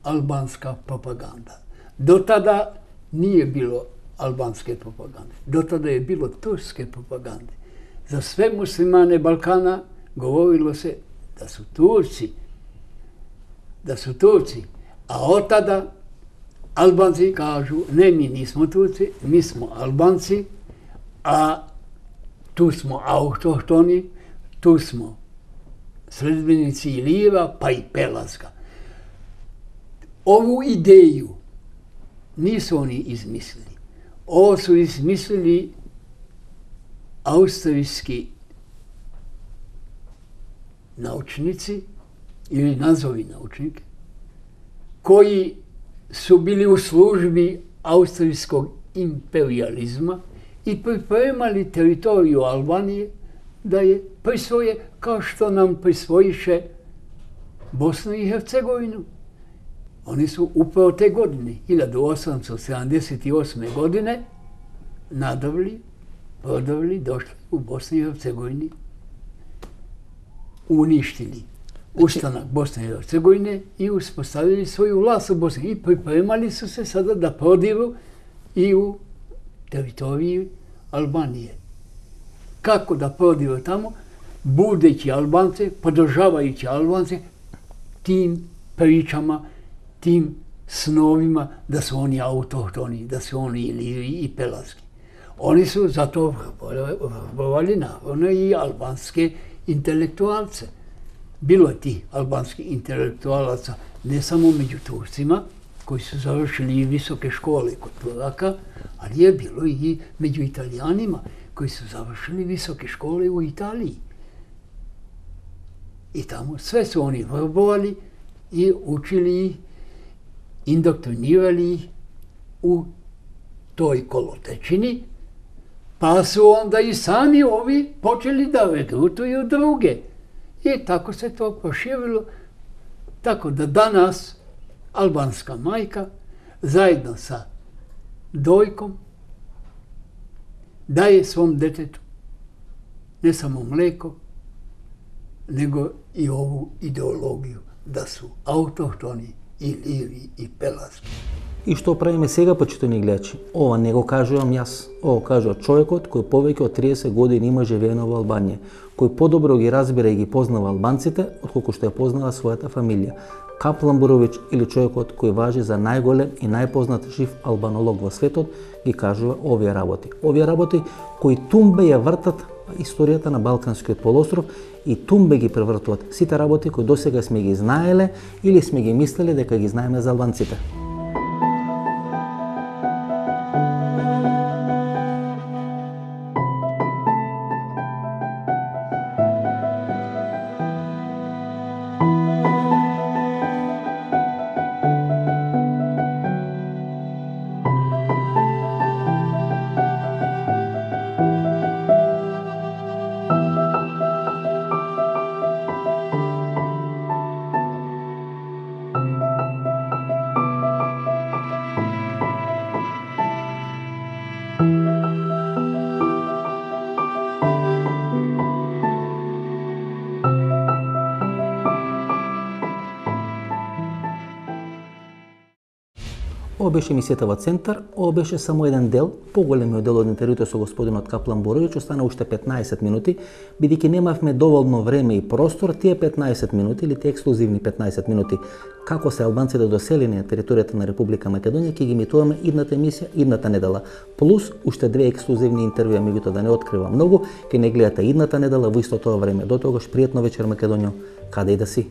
albanska propaganda. Do tada nije bilo albanske propagande. Do tada je bilo turske propagande. Za sve muslimane Balkana govorilo se da su Turci. A od tada Albanci kažu, ne, mi nismo Turci, mi smo Albanci, a tu smo autohtoni, tu smo sledbenici Ilira, pa i Pelasga. Ovu ideju nisu oni izmislili. Ovo su izmislili austrijski naučnici ili nazovi naučnike koji su bili u službi austrijskog imperializma i pripremali teritoriju Albanije da je prisvoje kao što nam prisvojiše Bosnu i Hercegovinu. Oni su upravo te godine, 1878. godine, nadavili, prodavili, došli u Bosni i Hercegovini, uništili ustanak Bosne i Hercegovine i uspostavili svoju vlast u Bosni. I pripremali su se sada da prodiru i u teritoriji Albanije. Kako da prodiru tamo? Budeći Albance, podržavajući Albance tim pričama, tim snovima da su oni autohtoni, da su oni Iliri i Pelavski. Oni su zato vrbovali naravno i albanske intelektualce. Bilo je tih albanskih intelektualaca ne samo među Turcima, koji su završili visoke škole kod Turaka, ali je bilo i među Italijanima, koji su završili visoke škole u Italiji. I tamo sve su oni vrbovali i učili ih, indoktrinirali ih u toj kolotečini, pa su onda i sami ovi počeli da regrutuju druge. I tako se to proširilo, tako da danas albanska majka zajedno sa dojkom daje svom detetu ne samo mlijeko, nego i ovu ideologiju da su autohtoni Iliri i Pelavski. И што правиме сега, почитани гледачи? Ова не го кажувам јас. Ова кажува човекот кој повеќе од 30 години има живеено во Албанија, кој подобро ги разбира и ги познава албанците, отколку што ја познава својата фамилија. Каплан Бурович, или човекот кој важи за најголем и најпознат жив албанолог во светот, ги кажува овие работи. Овие работи кои тумбе ја вртат историјата на Балканскиот полуостров и тумбе ги превртуват сите работи кои досега сме ги знаеле или сме ги мислеле дека ги знаеме за албанците. Ова беше емисијата во Центар, ова беше само еден дел, поголемиот дел од интервјуто со господинот Каплан Бурович, остана уште 15 минути, бидејќи немавме доволно време и простор, тие 15 минути или тие ексклузивни 15 минути, како се албанците доселени на територијата на Република Македонија, ќе ги емитуваме идната емисија, идната недела, плюс уште две ексклузивни интервјуа, меѓутоа да не открива многу, ќе не гледате идната недела во истото време. До тогаш пријатно вечер Македонија, каде и да си.